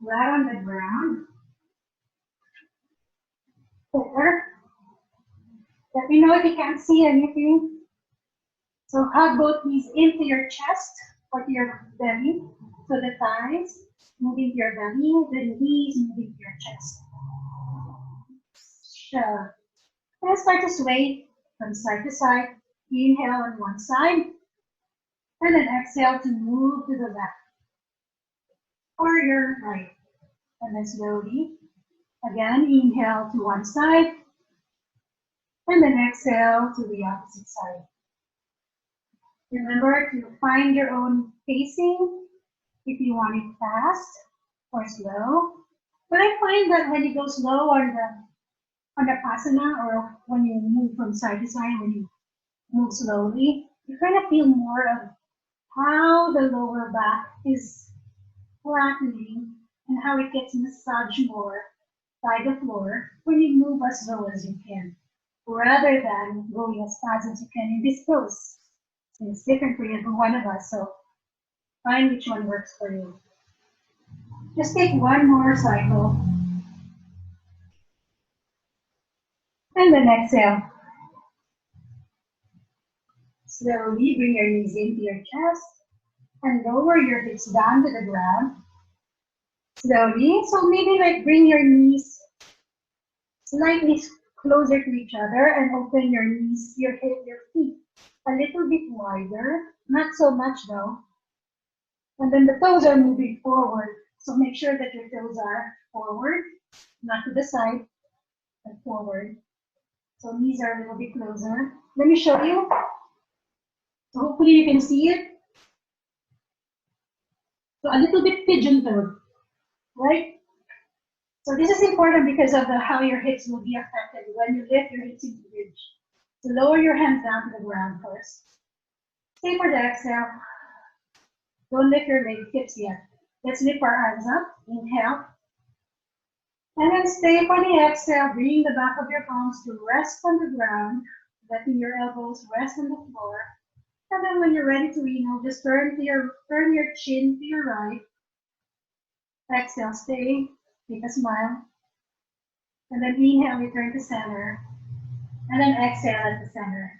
flat on the ground. Or let me know if you can't see anything. So hug both knees into your chest or to your belly. So the thighs moving to your belly, the knees moving to your chest. Sure. And start to sway from side to side. Inhale on one side. And then exhale to move to the left or your right. And then slowly, again, inhale to one side. And then exhale to the opposite side. Remember to find your own pacing if you want it fast or slow. But I find that when you go slow on the asana, or when you move from side to side, when you move slowly, you kind of feel more of how the lower back is flattening and how it gets massaged more by the floor when you move as slow as you can, rather than going as fast as you can in this pose. And it's different for every one of us, so find which one works for you. Just take one more cycle. And then exhale. Slowly bring your knees into your chest and lower your hips down to the ground. Slowly, so maybe like bring your knees slightly closer to each other and open your knees, your feet a little bit wider, not so much though. And then the toes are moving forward. So make sure that your toes are forward, not to the side, but forward. So knees are a little bit closer. Let me show you. So hopefully you can see it. So a little bit pigeon toed, right? So this is important because of how your hips will be affected when you lift your hips into the bridge. So lower your hands down to the ground first. Stay for the exhale. Don't lift your hips yet. Let's lift our arms up. Inhale. And then stay for the exhale. Bring the back of your palms to rest on the ground. Letting your elbows rest on the floor. And then when you're ready to inhale, just turn your chin to your right. Exhale, stay. Take a smile. And then inhale, return to center. And then exhale at the center.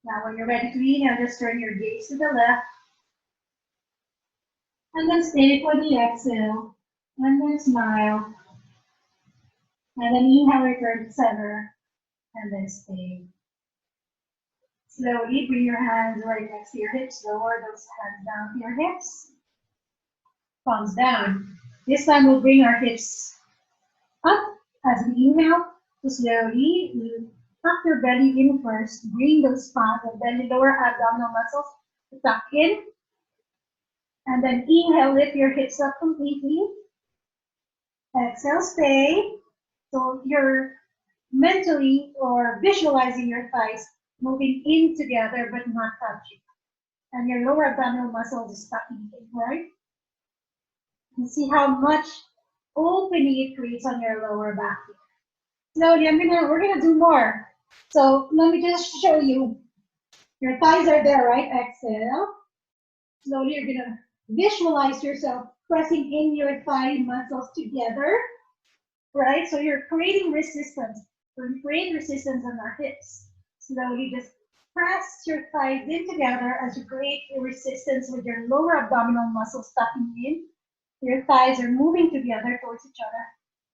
Now when you're ready to inhale, just turn your gaze to the left. And then stay for the exhale. And then smile. And then inhale, return to center. And then stay. Slowly bring your hands right next to your hips. Lower those hands down to your hips. Palms down. This time we'll bring our hips up as we inhale. So slowly, tuck your belly in first. Bring those spine, the belly, lower abdominal muscles to tuck in. And then inhale, lift your hips up completely. Exhale, stay. So you're mentally or visualizing your thighs moving in together but not touching. And your lower abdominal muscles is tucking in, right? You see how much opening it creates on your lower back. Slowly, we're gonna do more. So let me just show you. Your thighs are there, right? Exhale. Slowly, you're gonna visualize yourself pressing in your thigh muscles together, right? So you're creating resistance. So we create resistance on our hips. Slowly, just press your thighs in together as you create a resistance with your lower abdominal muscles tucking in. Your thighs are moving together towards each other,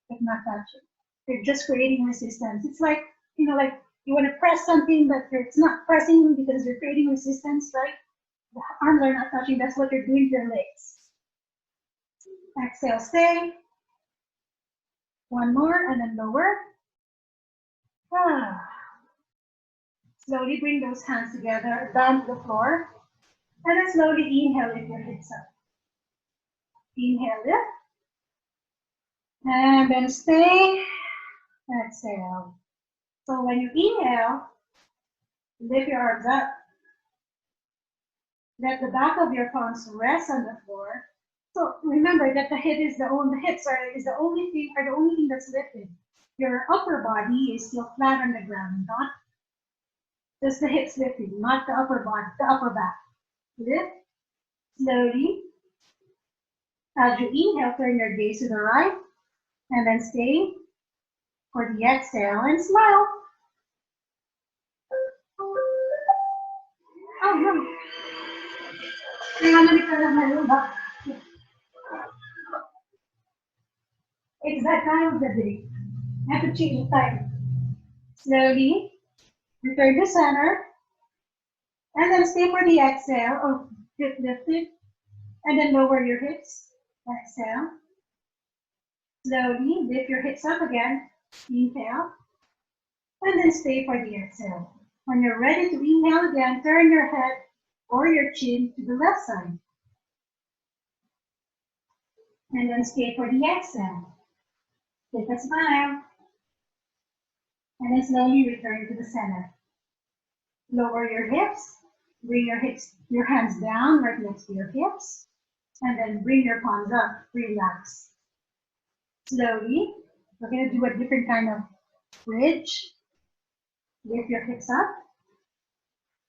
but not touching. You're just creating resistance. It's like, like you want to press something, but it's not pressing because you're creating resistance, right? The arms are not touching. That's what you're doing to your legs. Exhale, stay. One more, and then lower. Slowly bring those hands together, down to the floor. And then slowly inhale, lift your hips up. Inhale, lift. And then stay. Exhale. So when you inhale, lift your arms up. Let the back of your palms rest on the floor. So remember that the hips is the only thing that's lifted. Your upper body is still flat on the ground, not just the hips lifted, not the upper body, the upper back. Lift slowly. As you inhale, turn your gaze to the right, and then stay for the exhale and smile. Oh no. It's that time of the day. I have to change the time. Slowly return to center, and then stay for the exhale. Oh, hip lifted, and then lower your hips. Exhale. Slowly lift your hips up again. Inhale, and then stay for the exhale. When you're ready to inhale again, turn your head or your chin to the left side. And then stay for the exhale. Take a smile. And then slowly return to the center. Lower your hips. Bring your hands down right next to your hips. And then bring your palms up. Relax. Slowly, we're going to do a different kind of bridge. Lift your hips up.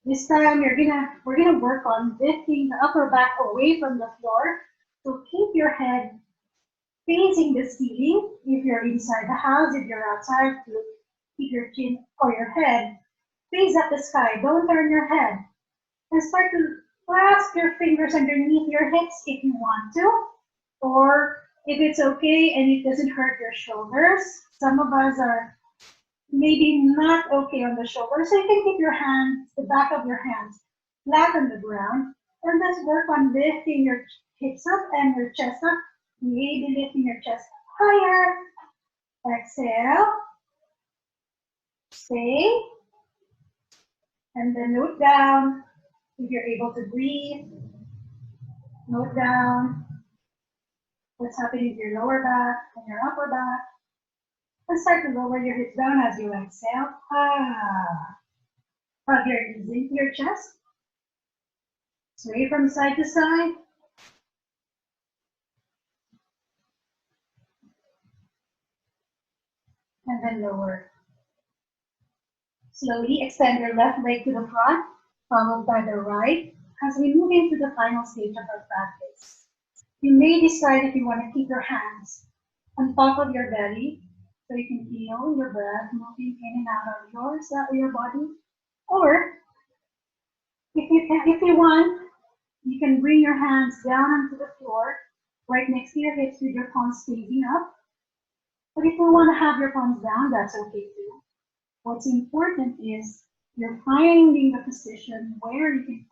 This time we're gonna work on lifting the upper back away from the floor. So keep your head facing the ceiling. If you're inside the house, if you're outside, keep your chin or your head face up the sky. Don't turn your head. And start to clasp your fingers underneath your hips if you want to, or if it's okay and it doesn't hurt your shoulders. Some of us are maybe not okay on the shoulders, so you can keep your hands, the back of your hands, flat on the ground, and let's work on lifting your hips up and your chest up. Maybe lifting your chest higher. Exhale. Stay. And then note down if you're able to breathe. Note down what's happening to your lower back and your upper back. And start to lower your hips down as you exhale. Hug your knees into your chest. Sway from side to side. And then lower. Slowly extend your left leg to the front, followed by the right, as we move into the final stage of our practice. You may decide if you want to keep your hands on top of your belly, so you can feel your breath moving in and out of your body. Or if you want, you can bring your hands down onto the floor, right next to your hips with your palms facing up. But if you want to have your palms down, that's okay too. What's important is you're finding the position where you can